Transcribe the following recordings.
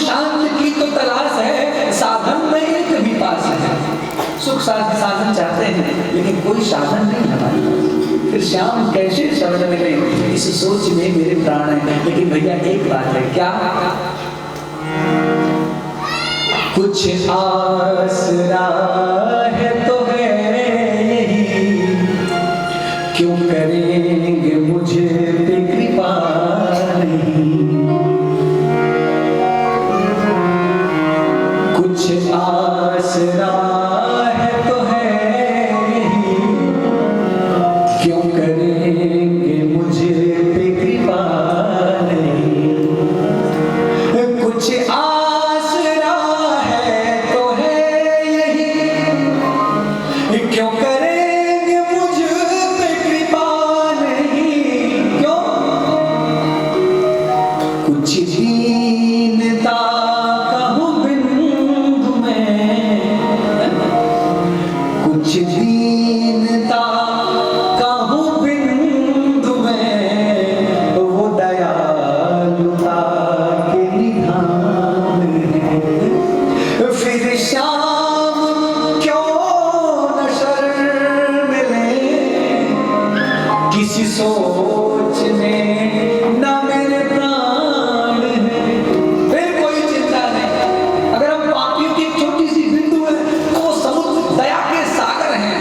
शांति की तो तलाश है, साधन नहीं कभी पास है। सुख साधन चाहते हैं लेकिन कोई साधन नहीं हमारे पास। फिर श्याम कैसे शरण मिले, इस सोच में मेरे प्राण है। लेकिन भैया एक बात है, क्या कुछ आसरा है तो है यही, क्यों करेंगे मुझे पे कृपा नहीं। कुछ आसरा है तो है यही, क्यों करेंगे मुझे पे कृपा नहीं। कुछ आसरा है तो है यही, क्यों करेंगे मुझ पे कृपा नहीं। क्यों? कुछ दीनता कहूँ बिंदु में, कुछ दीनता कहूँ बिंदु में, वो दयालुता के निधान है। फिर श्याम क्यों न शरण मिले, किसी सोच में न मेरे प्राण है। फिर कोई चिंता नहीं, अगर हम पापियों की एक छोटी सी बिंदु है तो वो समुद्र दया के सागर हैं।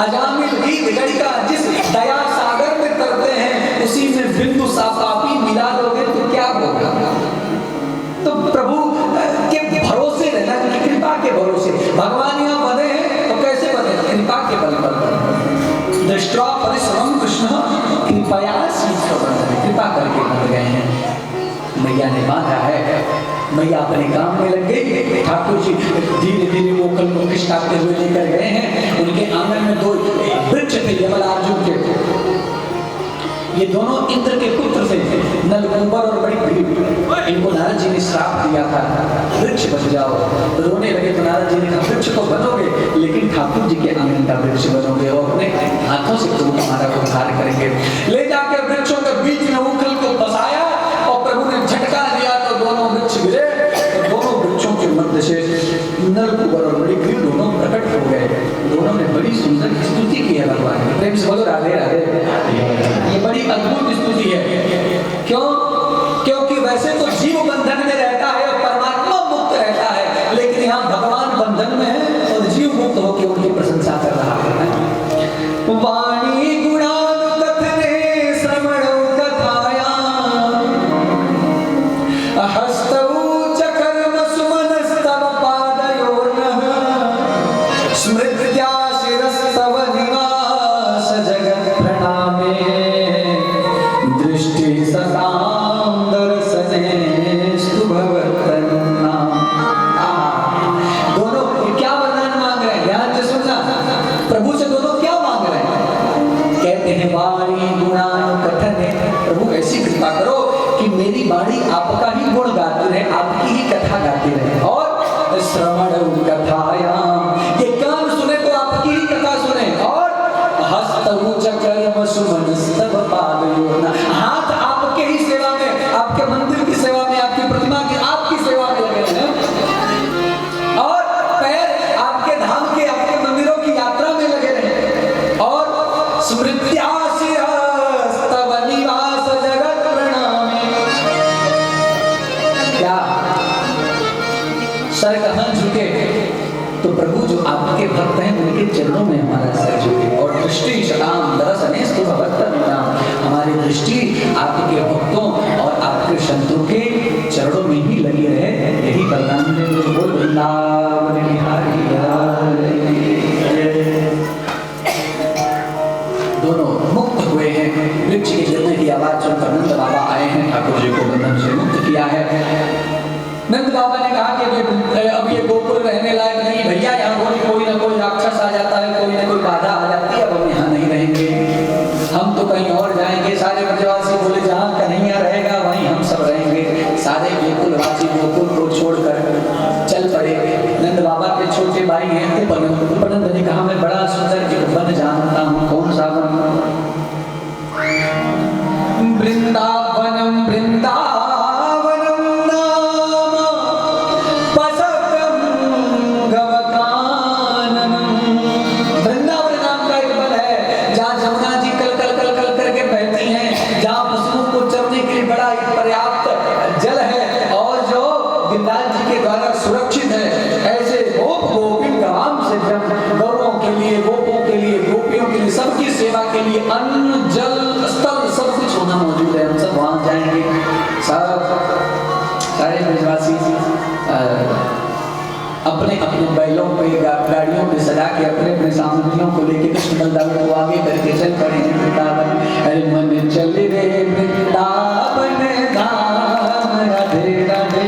अजामिल भी गड़का जिस दया सागर में तरते हैं, उसी में बिंदु सा पापी मिला दोगे तो क्या होगा। तो प्रभु के भरोसे रहना, कि कृपा के भरोसे। भगवान यहाँ बने हैं तो कैसे बने, कृपा के बल पर। दृष्टा परिश्रम कृष्ण कृपया शीत बंधन, कृपा करके बन गए हैं। मैया ने बांधा है, मैया अपने काम में लग गई। ठाकुर जी धीरे धीरे वो कल को खिसकाते हुए लेकर गए हैं। उनके आंगन में दो वृक्ष थे यमलार्जुन के, ये दोनों इंद्र के पुत्र थे, नलकुंबर और बड़ी भीड़। इनको नारद जी ने श्राप दिया था, वृक्ष बन जाओ। रोने लगे तो नारद जी ने कहा वृक्ष तो बनोगे, लेकिन ठाकुर जी के आंगन का वृक्ष बनोगे और अपने हाथों से प्रभु हमारा उद्धार करेंगे। ले जाकर वृक्षों के बीच में उखल को बसाया और प्रभु ने झटका दिया तो दोनों वृक्ष गिरे। तो दोनों वृक्षों के मध्य से नलकुंबर और बड़ी भीड़ दोनों प्रकट हो गए। दोनों ने बड़ी सुंदर स्तुति की है भगवान की। प्रेम से बोलो राधे राधे। ये बड़ी अद्भुत स्तुति है। क्यों? क्योंकि वैसे तो जीव बंधन में रहता है और परमात्मा मुक्त रहता है, लेकिन यहाँ भगवान बंधन में है और जीव मुक्त होकर उनकी प्रशंसा कर रहा है। वाणी गुणानुकथने श्रवणौ कथायां, हस्तौ च कर्म सुमनस्तव पादयोर्नः, स्मृत्या शिरस्तव निवास जगत् प्रणामे, दृष्टि सतां दर्शनेस्तु भवत्तन्नाम। दोनों क्या वरदान मांग रहे हैं, ध्यान से सुनना। प्रभु से दोनों क्या मांग रहे हैं? कहते हैं वाणी गुणानुकथने, प्रभु ऐसी कृपा करो कि मेरी वाणी आपका ही गुण गाती रहे, आपकी ही कथा गाती रहे। और श्रवणौ कथायां, ये कान सुने तो आपकी ही कथा सुने। और हस्तौ च कर्म सुमनस्तव पादयोर्नः, हाथ आपके ही सेवा में, आपके मंदिर की सेवा में, आपकी प्रतिमा की, आपकी सेवा में लगे हैं। और पैर आपके धाम के, आपके मंदिरों की यात्रा में लगे रहे। और स्मृत्या शिरस्तव निवास जगत् प्रणामे, क्या सर कहाँ झुके? तो प्रभु जो आपके भक्त हैं उनके चरणों में हमारा सर झुके। और दृष्टि सताम दर्शनेस्तु भवत्तन्नाम, हमारी दृष्टि आपके भक्तों और आपके संतों के चरणों में ही लगी रहे। यही वरदान है। बोल वृंदावन बिहारी लाल की। दोनों मुक्त हुए हैं। वृक्ष के गिरने की आवाज सुनकर नंद बाबा आए हैं, ठाकुर जी को बंधन से मुक्त किया है। नंद बाबा ने कहा कि अब ये गोकुल रहने लायक नहीं भैया, यहाँ कोई ना कोई राक्षस आ जाता है, कोई ना कोई बाधा आ जाती है, अब हम यहाँ नहीं रहेंगे, हम तो कहीं और जाएंगे। सारे ब्रजवासी बोले जहाँ कन्हैया रहेगा वहीं हम सब रहेंगे। सारे गोकुलवासी गोकुल को छोड़कर चल पड़े। नंद बाबा के छोटे भाई हैं उपनंद ने कहा मैं बड़ा सुंदर वन जानता हूँ। कौन सा वन? वृंदावन वृंदावनम वृंदावनम नाम पसकं गवकाननम। वृंदावन नाम का एक वन है जहाँ जमुना जी कल कल कल कल करके बहती हैं, जहाँ पशुओं को चरने के लिए बड़ा एक पर्याप्त जल है और जो गिरिराज जी के द्वारा सुरक्षित है। ऐसे गोप गोपिन ग्राम से जब गौरों के लिए, गोपों के लिए, गोपियों के लिए, सबकी सेवा के लिए अन्न जल स्थल सब कुछ होना मौजूद है। हम सब वहां जाएंगे, सारे ब्रजवासी अपने अपने बैलों पे गाड़ियों पे सजा के अपने अपने सामग्रियों को लेके कृष्ण बलदावन को आगे करके चल पड़े वृंदावन। अरे मन चल रे वृंदावन धाम, राधे राधे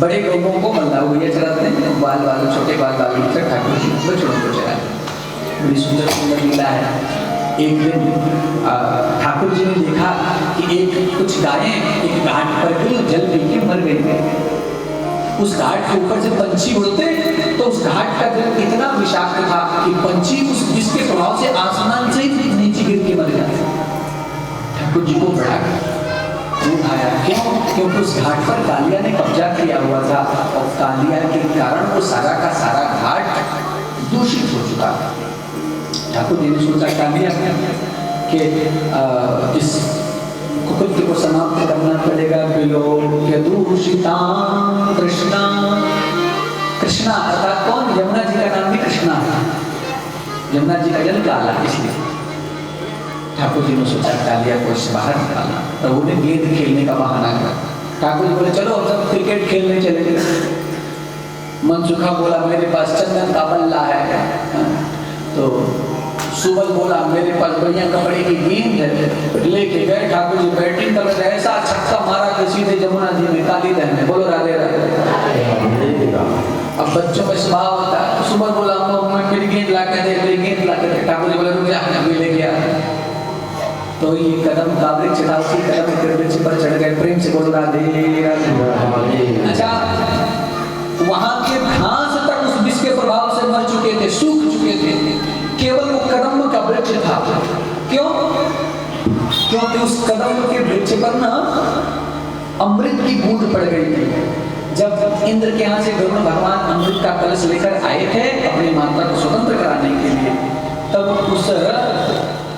बड़े लोगों को मल्लाह भैया चलाते हैं, बाल बाल छोटे बाल बाल ठाकुर जी बछड़ों को चलाते हैं। बड़ी सुंदर सुंदर लीला है। एक दिन ठाकुर जी ने देखा कि कुछ गायें एक घाट पर गई, जल पी के मर गई। उस घाट के ऊपर जब पंछी उड़ते तो उस घाट का जल इतना विषाक्त था कि पंछी उस विष के प्रभाव से आसमान से ही नीचे गिर के मर जाते। ठाकुर जी को बड़ा क्रोध आया। क्यों? क्योंकि उस घाट पर कालिया ने कब्जा किया हुआ था और कालिया के कारण वो सारा का सारा घाट दूषित हो चुका था। ठाकुर जी ने सोचा कालिया कि इस कुकृत्य को समाप्त करना पड़ेगा। विलोक्य दूषिता कृष्णा, कृष्णा अर्थात कौन? यमुना जी का नाम भी कृष्णा है। यमुना जी का जल काला, इसलिए ठाकुर जी ने सोचा कालिया को इससे बाहर निकालना। तो उन्होंने गेंद खेलने का बहाना किया। ठाकुर जी बोले चलो अब सब क्रिकेट खेलने चले गए। मनसुखा बोला मेरे पास चंदन का बल्ला है। तो सुबल बोला मेरे पास बढ़िया कपड़े की गेंद है। लेके गए ठाकुर जी बैटिंग कर रहे, ऐसा छक्का मारा कि सीधे जमुना जी में काली दहन में। बोलो राधे राधे। अब बच्चों में स्वभाव होता है। सुबल बोला मेरी गेंद ला के दे, मेरी गेंद ला के दे। ठाकुर जी बोले रुक जा, अभी ले गया। तो ये कदम का वृक्ष था, उसी कदम के वृक्ष पर चढ़ गए। प्रेम से बोलो राधे राधे। अच्छा, वहां के घास तक उस विष के प्रभाव से मर चुके थे, सूख चुके थे। केवल वो कदम का वृक्ष था। क्यों? क्योंकि उस कदम के वृक्ष पर ना अमृत की बूंद पड़ गई थी। जब इंद्र के यहाँ से वरुण भगवान अमृत का कलश लेकर आए थे अपनी माता को स्वतंत्र कराने के लिए, तब उस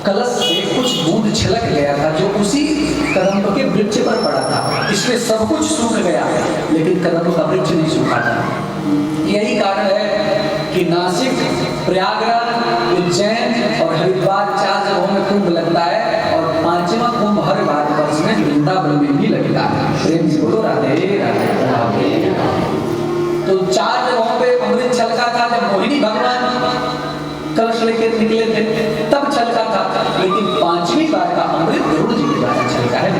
कलश से कुछ बूंद छलक गया था जो उसी कदम के वृक्ष पर पड़ा था। इसलिए सब कुछ सूख गया, लेकिन कदम का वृक्ष नहीं सूखा था। यही कारण है कि नासिक, प्रयागराज, उज्जैन और हरिद्वार 4 जगहों में कुंभ लगता है और 5वां कुंभ हर भारतवर्ष में वृंदावन में भी लगता है। प्रेम से बोलो राधे राधे। तो 4 जगहों पे अमृत छलका था। जब मोहिनी भगवान कलश लेके निकले थे तब छलका था, लेकिन 5वीं बार का अमृत गरुड़ जी के द्वारा छलका है।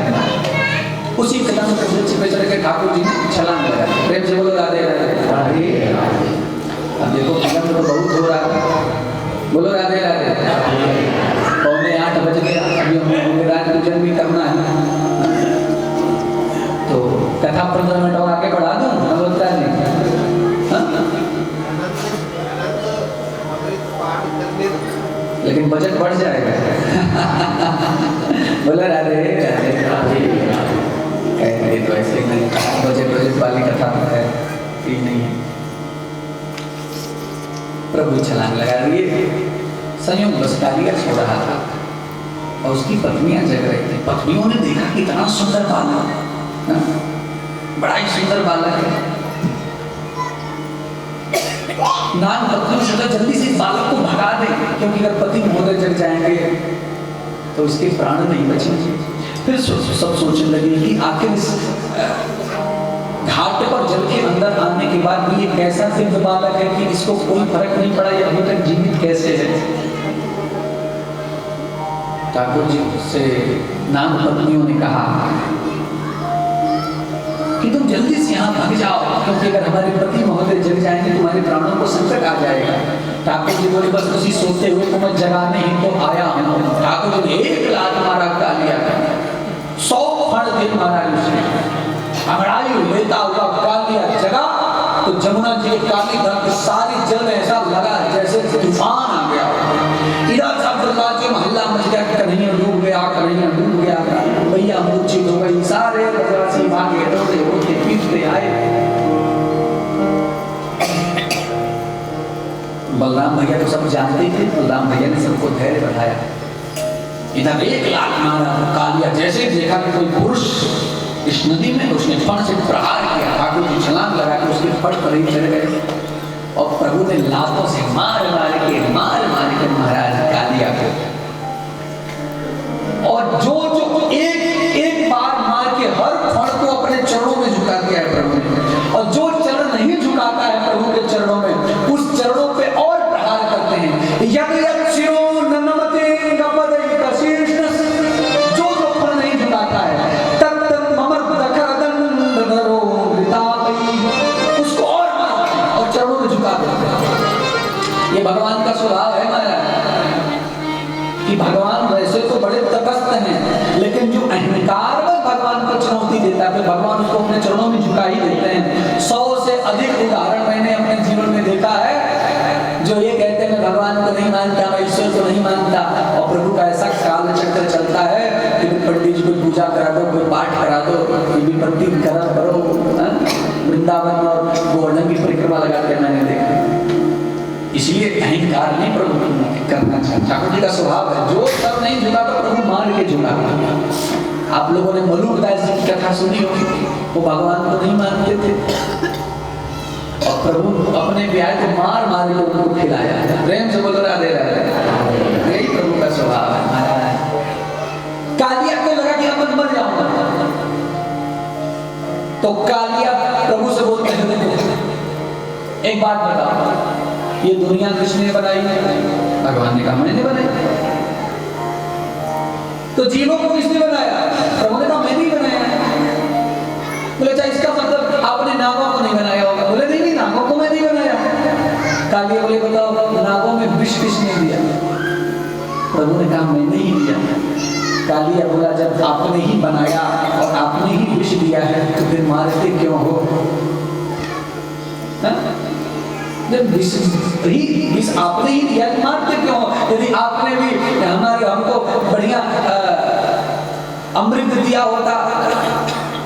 उसी कदम के वृक्ष पे चढ़ के ठाकुर जी ने छलांग लगाई। प्रेम से बोलो राधे राधे। अब देखो विलंब तो बहुत हो रहा है। बोलो राधे राधे। 7:45 बज गया, अभी हमें राज पूजन भी करना है। तो कथा 15 मिनट और आगे बढ़ा दूं मल्होत्रा जी? लेकिन बजट बढ़ जाएगा। बोलो राधे राधे। तो ऐसे ही नहीं, बजट वाली कथा है नहीं है। प्रभु छलांग लगा दिए। संयोग बस कालिया सो रहा था और उसकी पत्नियां जग रही थी। पत्नियों ने देखा कि इतना सुंदर बालक, बड़ा ही सुंदर बालक है। नान पत्नियों से जल्दी से बालक को भगा दे, क्योंकि अगर पति महोदय जग जाएंगे तो उसके प्राण नहीं बचेंगे। फिर सब सोचने लगे कि आखिर इस घाट पर जल के अंदर आने के बाद भी ये कैसा दिव्य बालक है कि इसको कोई फर्क नहीं पड़ा, ये अभी तक जीवित कैसे है। ठाकुर जी से नाम पत्नियों ने कहा कि तुम जल्दी से यहाँ भाग जाओ, क्योंकि अगर हमारे पति महोदय जग जाएंगे तुम्हारे प्राणों को संकट आ जाएगा। ठाकुर जी बोले बस उसी सोते हुए को मैं जगाने ही तो आया हूँ। ठाकुर जी ने 1 लात मारा कालिया, 100 फण दे मारा उसने। अंगड़ाई लेता हुआ कालिया जगा तो जमुना जी के काली धर के सारी जल में ऐसा लगा जैसे तूफान आ गया। इधर सब प्रकार के मोहल्ला मच गया, कन्हैया डूब गया, कन्हैया डूब गया, भैया मूर्छित हो गई। सारे ब्रजवासी भागे, रोते रोते पीटते आए। बलराम भैया तो सब जानते थे। बलराम भैया ने सबको धैर्य बढ़ाया। इधर 1 लात मारा, कालिया जैसे देखा कि कोई पुरुष इस नदी में, उसने फण से प्रहार किया। ठाकुर जी छलांग लगा के उसके फण पर ही चढ़ गए और प्रभु ने लातों से मार मार के महाराज कालिया को, और जो एक एक बार मार के हर फण को अपने चरणों में झुका दिया है प्रभु ने। और जो चरण नहीं झुकाता है प्रभु के चरणों में, उस चरणों पे और प्रहार करते हैं। यज्ञ जो फण नहीं झुकाता है उसको और मारते हैं और चरणों में झुका देते हैं। ये भगवान का स्वभाव है महाराज कि भगवान झुका ही देते हैं। 100 से अधिक उदाहरण मैंने अपने जीवन में देखा है, जो ये कहते हैं मैं भगवान को नहीं मानता, मैं ईश्वर को नहीं मानता, और प्रभु का ऐसा काल चक्र चलता है कि पंडित जी को पूजा करा दो, कोई पाठ करा दो, विपत्ति करो, वृंदावन और गोवर्धन की परिक्रमा लगाते मैंने देखा। इसलिए अहंकार नहीं प्रभु करना चाहिए। ठाकुर जी का स्वभाव है, जो सब नहीं झुका तो प्रभु मार के झुका। आप लोगों ने मलुकदास जी की कथा सुनी होगी, वो भगवान को नहीं मानते थे और प्रभु अपने ब्याह को मार मार के उनको खिलाया। प्रेम से बोलो राधे राधे। यही प्रभु का स्वभाव है महाराज। कालिया को लगा कि अब मर जाऊंगा, तो कालिया प्रभु से बोलते हैं देखो एक बात बताओ, ये दुनिया किसने बनाई? भगवान ने कहा मैंने बनाई। तो जीवों को किसने बनाया? प्रभु ने कहा मैंने ही बनाया। बोले अच्छा इसका मतलब आपने नागों को नहीं बनाया होगा? बोले नहीं, नागों को मैं नहीं बनाया। कालिया बोले बताओ नागों में विष किसने दिया? प्रभु ने कहा मैंने ही दिया। कालिया बोला जब आपने ही बनाया और आपने ही विष दिया है तो फिर मारते क्यों हो? जब विष आपने ही दिया मारते क्यों हो? यदि आपने भी हमको बढ़िया अमृत दिया होता,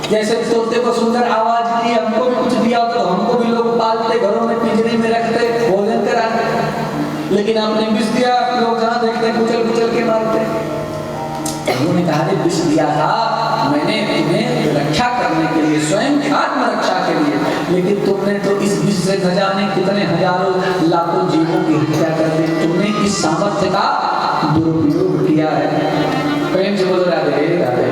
जैसे तोते को सुंदर आवाज दी, हमको भी कुछ दिया होता तो हमको भी लोग पालते, घरों में पिंजरे में रखते, भोजन कराते। लेकिन आपने विष दिया, लोग जहाँ देखते कुचल कुचल के मारते। उन्होंने कहा विष दिया था मैंने तुम्हें रक्षा करने के लिए, स्वयं आत्मरक्षा के लिए, लेकिन तुमने तो इस विष से न जाने कितने हजारों लाखों जीवों की हत्या कर दी। तुमने इस सामर्थ्य का दुरुपयोग किया है। प्रेम से बोल राधे राधे।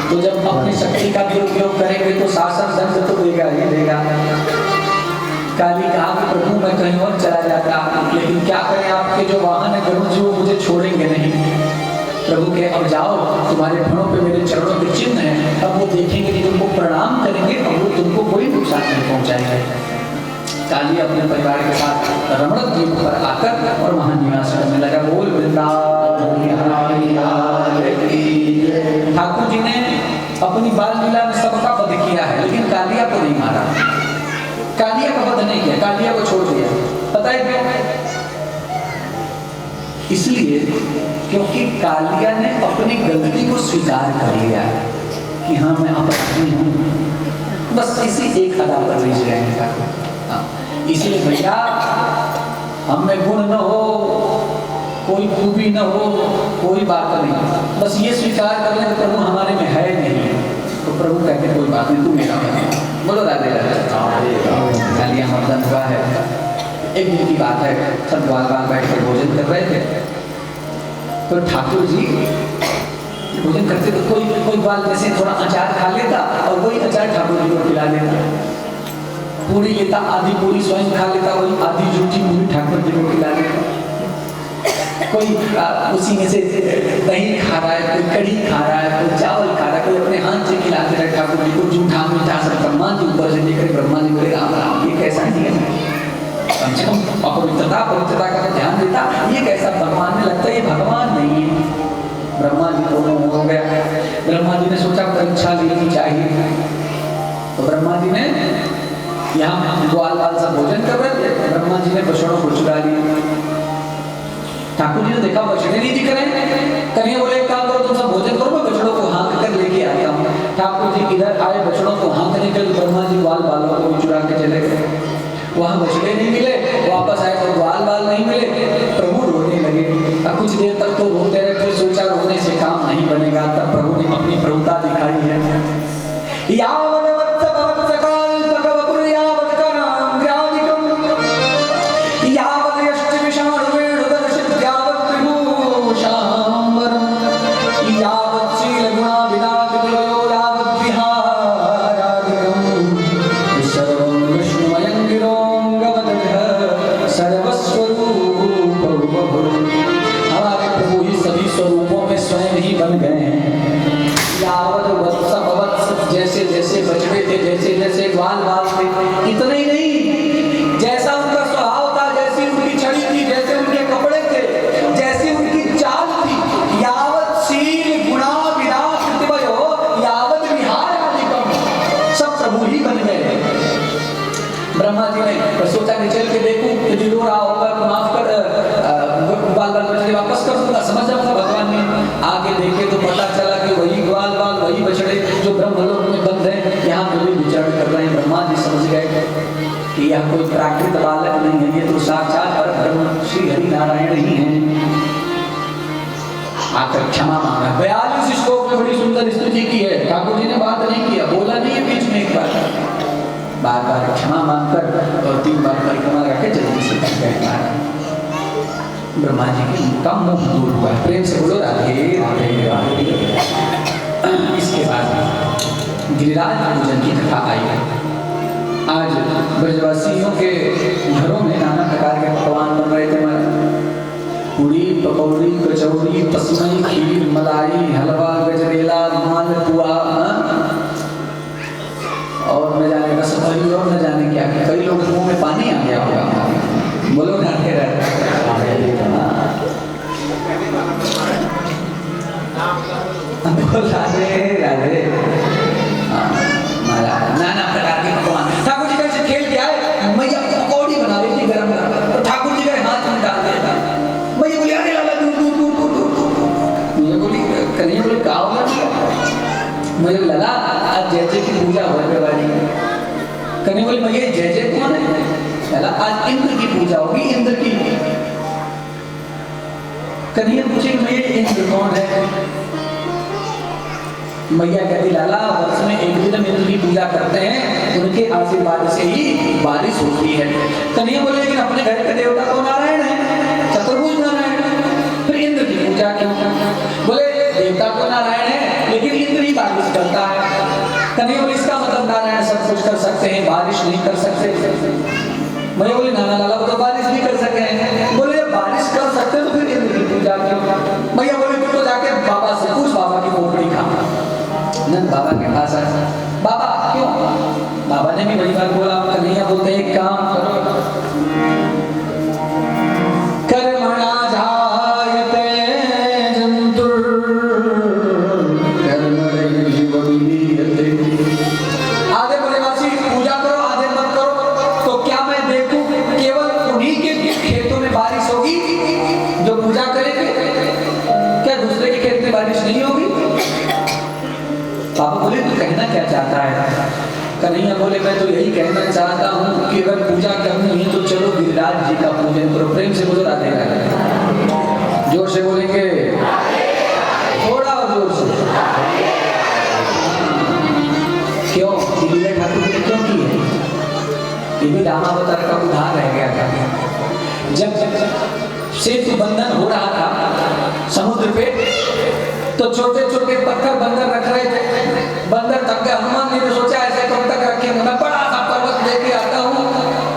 तो जब अपनी शक्ति का दुरुपयोग करेंगे तो शासन दंड तो देगा ही देगा। काली कहा कि प्रभु मैं कहीं और चला जाता, लेकिन क्या करें आपके जो वाहन है गरुड़ जी वो मुझे छोड़ेंगे नहीं। प्रभु के अब जाओ, तुम्हारे भणों पे मेरे चरणों के चिन्ह हैं, अब वो देखेंगे कि तुमको प्रणाम करेंगे और वो तुमको कोई नुकसान नहीं पहुंचाएंगे। काली अपने परिवार के साथ रमण द्वीप पर आकर और वहां निवास करने लगा। बोल वृंदावन। ठाकुर जी ने अपनी बाल लीला में सबका वध किया है, लेकिन कालिया को नहीं मारा। कालिया का वध नहीं किया, कालिया को छोड़ दिया। पता है क्यों? इसलिए क्योंकि कालिया ने अपनी गलती को स्वीकार कर लिया कि हाँ मैं अपराधी हूँ। बस इसी एक अदा पर रिझ गए हैं। इसलिए भैया हम में गुण न हो, कोई खूबी न हो, कोई बात नहीं, बस ये स्वीकार कर ले प्रभु हमारे में है नहीं, तो प्रभु कहते कोई बात नहीं, तू मेरा बन। बोलो राधे राधे। कालिया मर्दन हुआ है। एक दिन की बात है, सब ग्वाल बैठ कर भोजन कर रहे थे, तो ठाकुर जी भोजन करते तो कोई ग्वाल जैसे थोड़ा अचार खा लेता और वही अचार ठाकुर जी को खिला देता। पूरी लेता, आधी पूरी स्वयं खा लेता, वही आधी जूठी पूरी ठाकुर जी को खिला देता। कोई उसी में से दही खा रहा है, कोई कढ़ी खा रहा है, कोई चावल खा रहा है, कोई अपने हाथ से खिलाते रहे ठाकुर जी को। जूठा मीठा सब ब्रह्मा जी ऊपर से लेकर ब्रह्मा जी बोले राम राम, ये कैसा नियम है? कम से कम अपवित्रता का ध्यान देता, ये कैसा भगवान में लगता है ये भगवान नहीं है। ब्रह्मा जी को हो गया। ब्रह्मा जी ने सोचा परीक्षा लेनी चाहिए, तो ब्रह्मा जी ने यहाँ ग्वाल बाल सब भोजन कर रहे थे, ब्रह्मा जी ने बछड़ों को चुरा लिया। ठाकुर जी ने देखा बछड़े नहीं दिख रहे, कन्हैया बोले एक काम करो तुम सब भोजन करो, मैं बछड़ों को हाँक कर लेके आता हूँ। ठाकुर जी इधर आए बछड़ों को हाँकने के लिए, ब्रह्मा जी ग्वाल बालों को भी चुरा के चले गए। वहां बछड़े नहीं मिले, वापस आए तो ग्वाल बाल नहीं मिले। प्रभु रोने लगे। अब कुछ देर तक तो रोते रहे, फिर सोचा रोने से काम नहीं बनेगा, तब प्रभु ने अपनी प्रभुता दिखाई है। इतना ही नहीं, जैसा उनका स्वभाव था, जैसी उनकी छड़ी थी, जैसे उनके कपड़े थे, जैसी उनकी चाल थी, यावत शील गुणा विलास कृतिवयो यावत विहार आदिकम, सब प्रभु प्रभु ही बन गए। ब्रह्मा जी ने सोचा कि चल के देखूं यदि रो रहा होगा तो माफ कर, बाल बाल बछड़े वापस कर दूंगा, समझ जाऊंगा। भगवान ने आगे देखे तो पता चला कि वही ग्वाल बाल वही बछड़े जो ब्रह्मलोक में बंद है यहाँ पे भी विचरण कर रहे हैं। ब्रह्मा जी समझ गए कि यह कोई प्राकृत बालक नहीं है, ये तो साक्षात परब्रह्म श्री हरि नारायण ही हैं। आकर क्षमा मांगा। 42 श्लोक में बड़ी सुंदर स्तुति की है। ठाकुर जी ने बात नहीं किया, बोला नहीं है बीच में, एक बार बार क्षमा मांगकर और 3 बार परिक्रमा करके जल्दी से कर गए। ब्रह्मा जी की का मुख दूर हुआ। प्रेम से बोलो राधे राधे राधे। इसके बाद गिरिराज पूजन की कथा आई। आज ब्रजवासियों के घरों में नाना प्रकार के पकवान बन रहे थे। पूड़ी पकौड़ी कचौड़ी तस्मई खीर मलाई हलवा गजरेला मालपुआ और न जाने रसभरी और न जाने क्या। कई लोग मुंह में पानी आ गया होगा। बोलो राधे राधे। राधे नाना प्रकार के पकवान। ठाकुर जी कैसे खेल के आए, मैया पकौड़ी बना रही थी गरम गरम, तो ठाकुर जी का हाथ में डाल दिया। मैया बोली अरे लाला दूर दूर दूर दूर दूर। मैया बोली कन्हैया बोली का होगा? मैया लला आज जय जय की पूजा होने वाली है। कन्हैया बोली मैया जय जय कौन है? लला आज इंद्र की पूजा होगी, इंद्र की। कन्हैया पूछे मैया इंद्र कौन है? मैया कहती लाला वर्ष में एक दिन इंद्र की पूजा करते हैं, उनके आशीर्वाद से ही बारिश होती है। कन्हैया बोले लेकिन अपने घर का देवता तो नारायण है, चतुर्भुज नारायण, फिर इंद्र की पूजा क्यों? बोले देवता तो नारायण है लेकिन इंद्र ही बारिश करता है। कन्हैया बोले इसका मतलब नारायण सब कुछ कर सकते हैं, बारिश नहीं कर सकते। मैया बोले नाना लाला वो तो बारिश भी कर सके हैं। बोले बारिश कर सकते तो फिर इंद्र की पूजा क्यों? मैया बोले तो जाके बाबा से पूछ, बाबा की पोपड़ी खा। नंद बाबा के पास आया, बाबा क्यों? बाबा ने भी वही बात बोला। कन्हैया बोलते एक काम करो, कर्मणा जायते जंतुर कर्मणैव विलीयते। आधे परिवासी पूजा करो आधे मत करो, तो क्या मैं देखूं केवल उन्हीं के खेतों में बारिश होगी जो पूजा करेंगे? क्या दूसरे के खेत में बारिश नहीं होगी? पापा बोले तू कहना क्या चाहता है? कन्हैया बोले मैं तो यही कहना चाहता हूँ कि अगर पूजा करनी है तो चलो गिरिराज जी का पूजन करो। प्रेम से बोलो राधे राधे। जोर से बोलेंगे, थोड़ा और जोर से। क्यों गिरिराज ठाकुर ने क्यों की है? ये भी रामावतार का उदाहरण रह गया था। जब सेतु बंधन हो रहा था समुद्र पे, तो छोटे छोटे पत्थर बंदर रख रहे थे। बंदर थक गए, हनुमान जी ने सोचा ऐसे कब तक रखेंगे, मैं बड़ा सा पर्वत लेके आता हूँ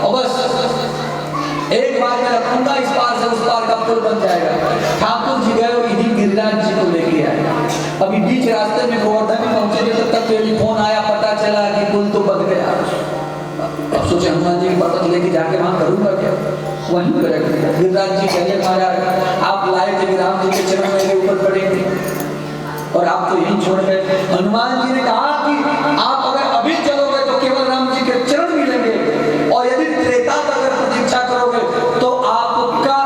और बस एक बार मैं रखूंगा, इस पार से उस पार का पुल बन जाएगा। ठाकुर जी गए और इन्हीं गिरिराज जी को लेके आए। अभी बीच रास्ते में गोवर्धन में पहुंचे थे तब टेलीफोन आया, पता चला कि पुल तो बन गया। अब सोचे हनुमान जी की पर्वत लेके जाके वहां करूंगा क्या? वहीं करेगा। गिरिराज जी कहने महाराज आप लाए थे राम जी के चरण मेरे ऊपर पड़ेंगे और आप तो यहीं छोड़ गए। हनुमान जी ने कहा कि आप अगर अभी चलोगे तो केवल राम जी के चरण मिलेंगे और यदि त्रेता तक अगर प्रतीक्षा करोगे तो आपका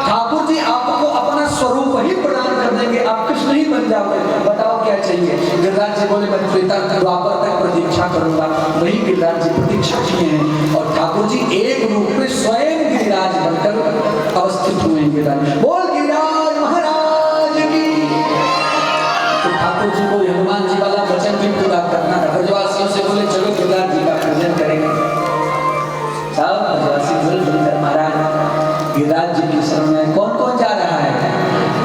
ठाकुर जी आपको अपना स्वरूप ही प्रदान कर देंगे, आप कृष्ण ही बन जाओगे। बताओ क्या चाहिए? गिरिराज जी बोले मैं त्रेता द्वापर तक प्रतीक्षा करूंगा। वही गिरिराज जी प्रतीक्षा किए हैं और ठाकुर जी एक रूप में स्वयं गिरिराज बनकर अवस्थित हुए हैं। गिरिराज बोल गिरिराज महाराज की। ठाकुर जी को हनुमान जी वाला वचन भी पूरा करना था। ब्रजवासियों से बोले चलो गिरिराज जी का पूजन करेंगे। सब ब्रजवासी मिलकर महाराज गिरिराज जी की शरण में। कौन कौन जा रहा है?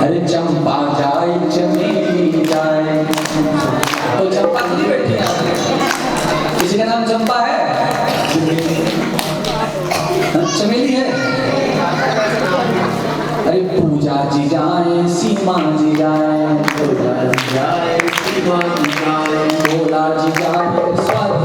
अरे चंपा जाए चमेली जाए। तो चंपा नहीं बैठी है, किसी का नाम चंपा है? चमेली है। अरे पूजा जी जाए सीमा जी जाए, पूजा जी जाए सीमा जी जाए, भोला जी जाए स्वाति